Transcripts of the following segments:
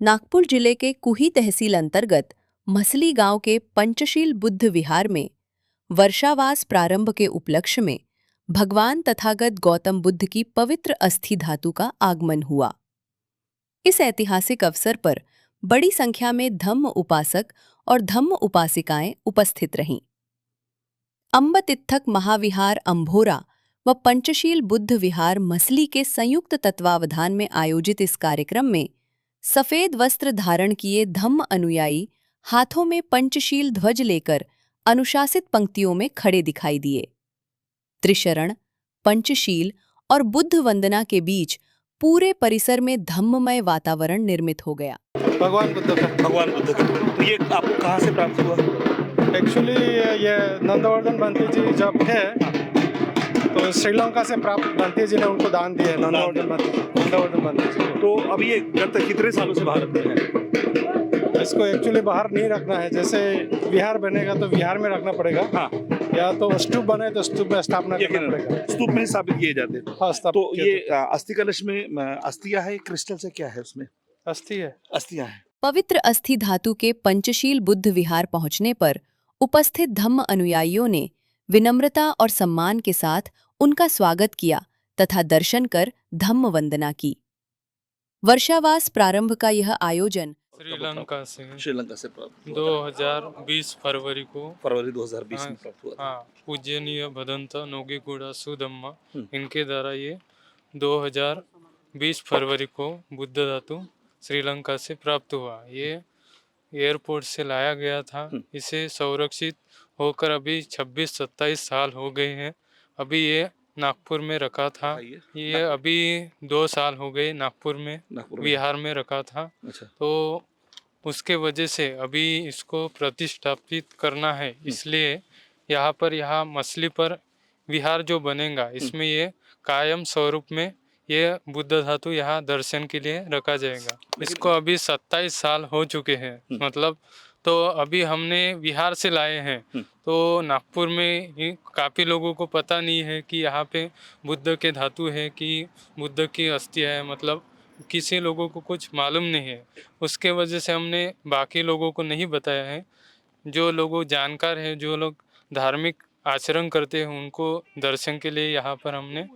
नागपुर जिले के कुही तहसील अंतर्गत मसली गांव के पंचशील बुद्ध विहार में वर्षावास प्रारंभ के उपलक्ष्य में भगवान तथागत गौतम बुद्ध की पवित्र अस्थि धातु का आगमन हुआ। इस ऐतिहासिक अवसर पर बड़ी संख्या में धम्म उपासक और धम्म उपासिकाएं उपस्थित रहीं। अम्बतित्थक महाविहार अंभोरा व पंचशील बुद्ध विहार मसली के संयुक्त तत्वावधान में आयोजित इस कार्यक्रम में सफेद वस्त्र धारण किए धम्म अनुयायी हाथों में पंचशील ध्वज लेकर अनुशासित पंक्तियों में खड़े दिखाई दिए। त्रिशरण, पंचशील और बुद्ध वंदना के बीच पूरे परिसर में धम्ममय वातावरण निर्मित हो गया। भगवान बुद्ध का तो ये आपको कहाँ से प्राप्त हुआ? एक्चुअली ये नंदवर्धन बंटी जी जब थे तो श्रीलंका से प्राप्त बंटी जी ने उनको दान दिए। नंदवर्धन बंटी जी तो अभी ये गत कितने सालों से भारत में है? इसको एक्चुअली बाहर नहीं रखना है। जैसे विहार बनेगा तो विहार में रखना पड़ेगा। हाँ, या तो स्तूप बने तो स्तूप में स्थापना करना पड़ेगा। स्तूप में स्थापित किए जाते हैं। हाँ, तो ये अस्थि कलश में अस्थियां है, क्रिस्टल से क्या है उसमें? अस्थि है। अस्थियां है। पवित्र अस्थि धातु के पंचशील बुद्ध विहार पहुंचने पर उपस्थित धम्म अनुयायियों ने विनम्रता और सम्मान के साथ उनका स्वागत किया तथा दर्शन कर धम्म वंदना की। वर्षावास प्रारंभ का यह आयोजन श्रीलंका से प्राप्त 2020 फरवरी को फरवरी 2020 में प्राप्त हुआ। हाँ, पूज्यनीय भदंत नोगेगुड़ा सुधम्मा इनके द्वारा ये 2020 फरवरी को बुद्ध धातु श्रीलंका से प्राप्त हुआ। ये एयरपोर्ट से लाया गया था। इसे संरक्षित होकर अभी 26-27 साल हो गए हैं। अभी ये नागपुर में रखा था। ये अभी 2 साल हो गए नागपुर में विहार में रखा था। अच्छा। तो उसके वजह से अभी इसको प्रतिष्ठापित करना है, इसलिए यहाँ मसली पर विहार जो बनेगा इसमें ये कायम स्वरूप में ये बुद्ध धातु यहाँ दर्शन के लिए रखा जाएगा। इसको अभी 27 साल हो चुके हैं, मतलब तो अभी हमने विहार से लाए हैं। तो नागपुर में काफ़ी लोगों को पता नहीं है कि यहाँ पे बुद्ध के धातु है कि बुद्ध की अस्थि है, मतलब किसी लोगों को कुछ मालूम नहीं है। उसके वजह से हमने बाकी लोगों को नहीं बताया है। जो लोग जानकार हैं, जो लोग धार्मिक आचरण करते हैं, उनको दर्शन के लिए यहाँ पर हमने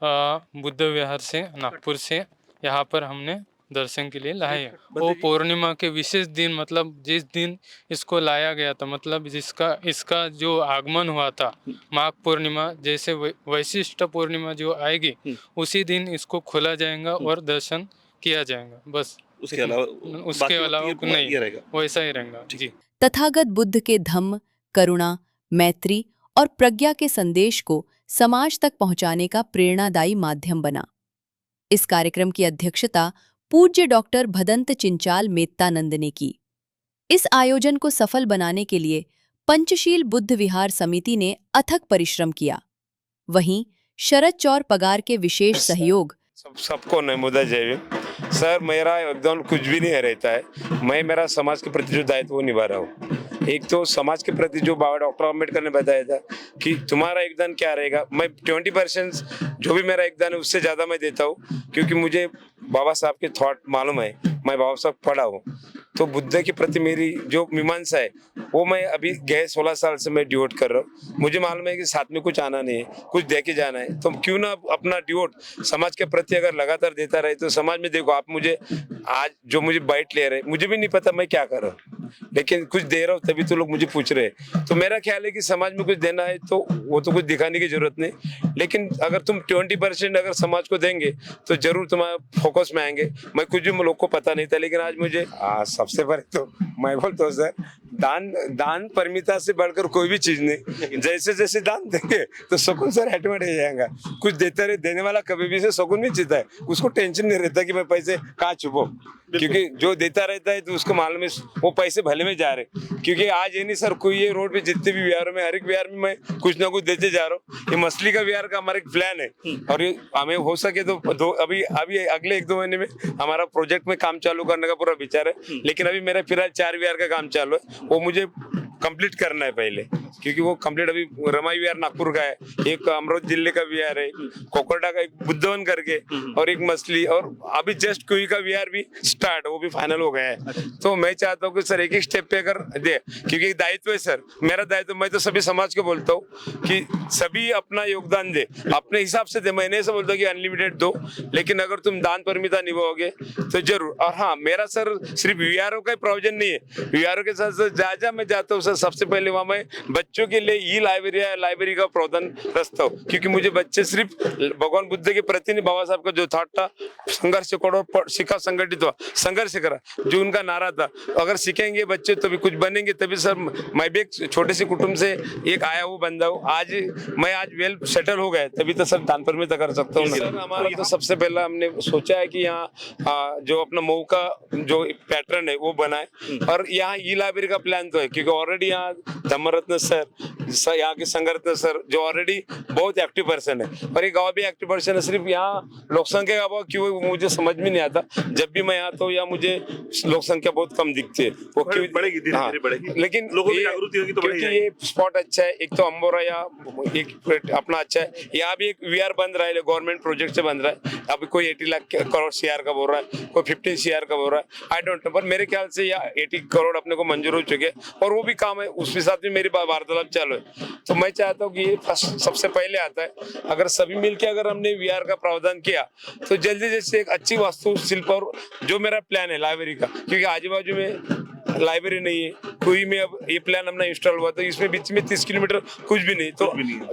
बुद्ध विहार से नागपुर से यहाँ पर हमने दर्शन के लिए लाए हैं। वो पूर्णिमा के विशेष दिन, मतलब जिस दिन इसको लाया गया था, मतलब इसका जो आगमन हुआ था माघ पूर्णिमा, जैसे वैशिष्ट पूर्णिमा जो आएगी उसी दिन इसको खोला जाएगा और दर्शन किया जाएगा। बस उसके अलावा नहीं रहेगा, वैसा ही रहेगा जी। तथागत बुद्ध के धम्म, करुणा, मैत्री और प्रज्ञा के संदेश को समाज तक पहुंचाने का प्रेरणादायी माध्यम बना। इस कार्यक्रम की अध्यक्षता पूज्य डॉक्टर भदंत चिंचाल मेत्तानंद ने की। इस आयोजन को सफल बनाने के लिए पंचशील बुद्ध विहार समिति ने अथक परिश्रम किया। वहीं शरद चौर पगार के विशेष सहयोग सबको नमूदा जय सर। मेरा एकदम कुछ भी नहीं रहता है। मैं मेरा समाज के प्रति जो दायित्व वो निभा रहा हूँ। एक तो समाज के प्रति जो बाबा डॉक्टर अम्बेडकर ने बताया था कि तुम्हारा योगदान क्या रहेगा, मैं 20% जो भी मेरा योगदान है उससे ज्यादा मैं देता हूँ, क्योंकि मुझे बाबा साहब के थॉट मालूम है। मैं बाबा साहब पढ़ा हूँ, तो बुद्ध के प्रति मेरी जो मीमांसा है वो मैं अभी गए 16 साल से मैं डिवोट कर रहा हूँ। मुझे मालूम है कि साथ में कुछ आना नहीं है, कुछ दे के जाना है, तो क्यों ना अपना डिवोट समाज के प्रति अगर लगातार देता रहे तो समाज में देखो आप मुझे आज जो मुझे बाइट ले रहे, मुझे भी नहीं पता मैं क्या कर रहा हूँ, लेकिन कुछ दे रहा हूँ तभी तो लोग मुझे पूछ रहे हैं। तो मेरा ख्याल है कि समाज में कुछ देना है तो वो तो कुछ दिखाने की जरूरत नहीं, लेकिन अगर तुम 20% अगर समाज को देंगे तो जरूर तुम्हारा फोकस में आएंगे। मैं कुछ भी लोग को पता नहीं था, लेकिन आज मुझे सबसे पहले तो मैं बोलता हूँ सर, दान परमिता से बढ़कर कोई भी चीज नहीं। जैसे जैसे दान देंगे तो सुकून सर ऑटोमेटिक जाएगा। कुछ देते रहे, देने वाला कभी भी से सुकून नहीं जीता है, उसको टेंशन नहीं रहता कि मैं पैसे कहाँ छुपो, क्योंकि जो देता रहता है तो उसको मालूम है वो पैसे भले में जा रहे। क्योंकि आज ये नहीं सर, कोई ये रोड पे जितने भी विहारों में हर एक विहार में मैं कुछ ना कुछ देते जा रहा हूँ। ये मछली का विहार का हमारा एक प्लान है, और ये हमें हो सके तो अभी अगले 1-2 महीने में हमारा प्रोजेक्ट में काम चालू करने का पूरा विचार है। लेकिन अभी मेरा फिलहाल 4 विहार का काम चालू है, वो मुझे कंप्लीट करना है पहले, क्योंकि वो कंप्लीट अभी रमाई विहार नागपुर का है, एक अमरोद जिले का विहार है, कोकोडा का एक बुद्धवन करके और एक मछली, और अभी जस्ट कुई का विहार भी स्टार्ट, वो भी फाइनल हो गया है। तो मैं चाहता हूँ कि सर एक एक स्टेप पे अगर दे, क्योंकि दायित्व है सर, मेरा दायित्व, मैं तो सभी समाज को बोलता हूँ कि सभी अपना योगदान दे, अपने हिसाब से दे। मैं नहीं ऐसा बोलता कि अनलिमिटेड दो, लेकिन अगर तुम दान परमिता निभाओगे तो जरूर। और हाँ, मेरा सर सिर्फ वीआरओ का प्रोविजन नहीं है, वीआरओ के साथ साथ जहाँ मैं जाता हूँ सर, सबसे पहले वहाँ मैं बच्चों के लिए ई लाइब्रेरी का प्रावधान रखता हूँ, क्योंकि मुझे बच्चे सिर्फ भगवान बुद्ध के प्रति नहीं, बाबा साहब का जो थॉट था, संघर्ष करो सिखा संगठित हुआ, संघर्ष करा, जो उनका नारा था, अगर सीखेंगे बच्चे तभी कुछ बनेंगे। तभी सर मैं भी एक छोटे से कुटुंब से एक आया हूँ बंदा हूँ, आज मैं वेल सेटल हो गया, तभी तो सर दान परमिता कर सकता हूँ। सर हमारा तो सबसे पहला हमने सोचा है कि यहाँ जो अपना मऊ का जो पैटर्न है वो बनाए, और यहाँ ई लाइब्रेरी का प्लान तो है, क्योंकि ऑलरेडी यहाँ धम्मरत्न सर, यहाँ के संघरत्न सर जो ऑलरेडी बहुत एक्टिव पर्सन है, और ये गाँव भी एक्टिव पर्सन है। सिर्फ यहाँ लोक संख्या का अभाव क्यों मुझे समझ में नहीं आता, जब भी मैं आता हूँ यहाँ मुझे लोक संख्या बहुत कम दिखती है, वो क्यों बढ़ेगी, धीरे धीरे बढ़ेगी, लेकिन लोगों की जागृति होगी तो क्योंकि बढ़ेगी। ये स्पॉट अच्छा है, एक तो अम्बोरा या एक अपना अच्छा है, यहाँ भी एक वीआर बन रहा है, गवर्नमेंट प्रोजेक्ट से बन रहा है, अभी कोई 80 लाख करोड़ सीआर का बोल रहा है, कोई 15 सीआर का बोल रहा है, आई डोंट नो, पर मेरे ख्याल से यहाँ 80 करोड़ अपने को मंजूर हो चुके हैं, और वो भी काम है, उसके साथ भी मेरी वार्तालाप चालू है। तो मैं चाहता हूँ कि ये सबसे पहले आता है, अगर सभी मिलके अगर हमने वीआर का प्रावधान किया तो जल्दी जैसे एक अच्छी वास्तु शिल्प, और जो मेरा प्लान है लाइब्रेरी का, क्योंकि आजू बाजू में लाइब्रेरी नहीं है, कोई में अब ये प्लान हमने इंस्टॉल हुआ, तो इसमें बीच में 30 किलोमीटर कुछ भी नहीं,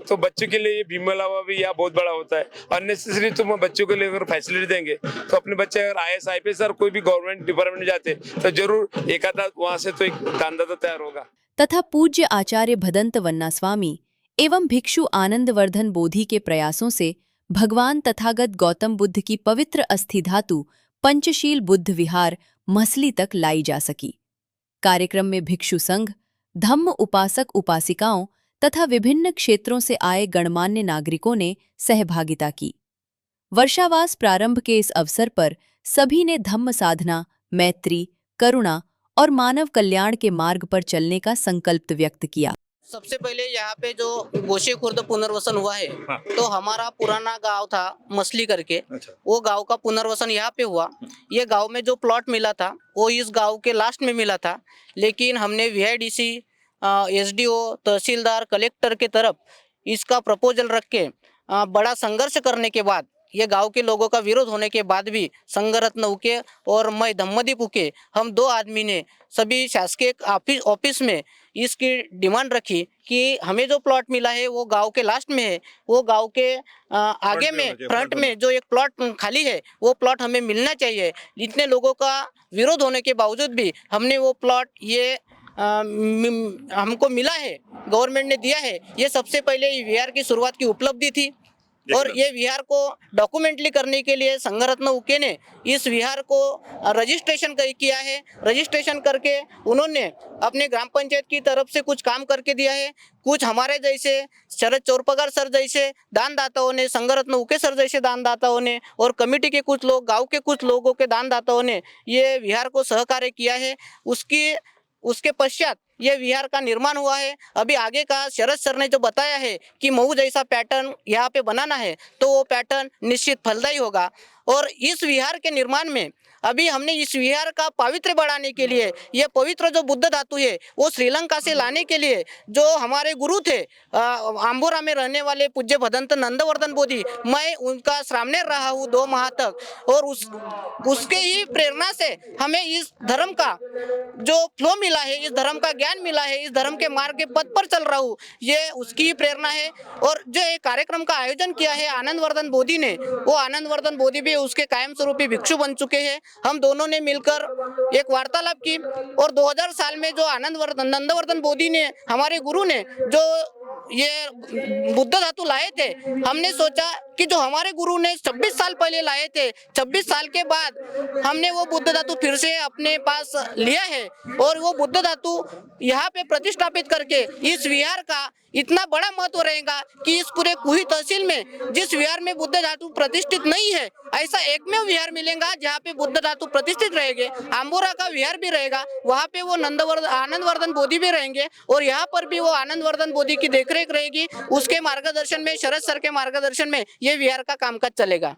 तो बच्चों के लिए भीमलावा भी यहाँ बहुत बड़ा होता है। अननेसेसरी तो बच्चों के लिए अगर फैसिलिटी देंगे तो अपने बच्चे अगर IAS IPS और कोई भी गवर्नमेंट डिपार्टमेंट में जाते तो जरूर एक आधा वहां से तो एक दानदाता तैयार होगा। तथा पूज्य आचार्य भदंत वन्ना स्वामी एवं भिक्षु आनंदवर्धन बोधि के प्रयासों से भगवान तथागत गौतम बुद्ध की पवित्र अस्थि धातु पंचशील बुद्ध विहार मसली तक लाई जा सकी। कार्यक्रम में भिक्षु संघ, धम्म उपासक उपासिकाओं तथा विभिन्न क्षेत्रों से आए गणमान्य नागरिकों ने सहभागिता की। वर्षावास प्रारंभ के इस अवसर पर सभी ने धम्म साधना, मैत्री, करुणा और मानव कल्याण के मार्ग पर चलने का संकल्प व्यक्त किया। सबसे पहले यहाँ पे जो गोशे खुर्द पुनर्वसन हुआ है, तो हमारा पुराना गांव था मसली करके, वो गांव का पुनर्वसन यहाँ पे हुआ। ये गांव में जो प्लॉट मिला था वो इस गांव के लास्ट में मिला था, लेकिन हमने VIDC, SDO, तहसीलदार, कलेक्टर के तरफ इसका प्रपोजल रख के बड़ा संघर्ष करने के बाद, ये गांव के लोगों का विरोध होने के बाद भी संघरत्न उके और मैं धम्मदीप उके, हम 2 आदमी ने सभी शासकीय ऑफिस में इसकी डिमांड रखी कि हमें जो प्लॉट मिला है वो गांव के लास्ट में है, वो गांव के आगे में फ्रंट में जो एक प्लॉट खाली है वो प्लॉट हमें मिलना चाहिए। इतने लोगों का विरोध होने के बावजूद भी हमने वो प्लॉट ये हमको मिला है, गवर्नमेंट ने दिया है। ये सबसे पहले विहार की शुरुआत की उपलब्धि थी, और ये विहार को डॉक्यूमेंटली करने के लिए संघरत्न उके ने इस विहार को रजिस्ट्रेशन किया है। रजिस्ट्रेशन करके उन्होंने अपने ग्राम पंचायत की तरफ से कुछ काम करके दिया है, कुछ हमारे जैसे शरद चौरपगार सर जैसे दानदाताओं ने, संघरत्न उके सर जैसे दानदाताओं ने, और कमेटी के कुछ लोग, गांव के कुछ लोगों के दानदाताओं ने ये विहार को सहकार्य किया है। उसके पश्चात ये विहार का निर्माण हुआ है। अभी आगे का शरद सर ने जो बताया है कि मऊ जैसा पैटर्न यहाँ पे बनाना है, तो वो पैटर्न निश्चित फलदायी होगा। और इस विहार के निर्माण में अभी हमने इस विहार का पावित्र्य बढ़ाने के लिए ये पवित्र जो बुद्ध धातु है वो श्रीलंका से लाने के लिए जो हमारे गुरु थे आम्बोरा में रहने वाले पूज्य भदंत नंदवर्धन बोधि, मैं उनका सामने रहा हूँ 2 माह तक, और उसके ही प्रेरणा से हमें इस धर्म का जो फ्लो मिला है, इस धर्म का ज्ञान मिला है, इस धर्म के मार्ग के पथ पर चल रहा हूँ, ये उसकी ही प्रेरणा है। और जो एक कार्यक्रम का आयोजन किया है आनंदवर्धन बोधि ने, वो आनंदवर्धन बोधि भी उसके कायम स्वरूपी भिक्षु बन चुके हैं। हम दोनों ने मिलकर एक वार्तालाप की, और 2000 साल में जो नंदवर्धन बोधि ने, हमारे गुरु ने जो ये बुद्ध धातु लाए थे, हमने सोचा कि जो हमारे गुरु ने 26 साल पहले लाए थे, 26 साल के बाद हमने वो बुद्ध धातु फिर से अपने पास लिया है, और वो बुद्ध धातु यहाँ पे प्रतिष्ठापित करके इस विहार का इतना बड़ा महत्व रहेगा कि इस पूरे कुही तहसील में जिस विहार में बुद्ध धातु प्रतिष्ठित नहीं है, ऐसा एकमेव विहार मिलेगा जहाँ पे बुद्ध धातु प्रतिष्ठित रहेंगे। आंबोरा का विहार भी रहेगा, वहाँ पे वो आनंदवर्धन बोधि भी रहेंगे और यहाँ पर भी वो आनंदवर्धन बोधि की देखरेख रहेगी। उसके मार्गदर्शन में, शरद सर के मार्गदर्शन में ये विहार का कामकाज चलेगा।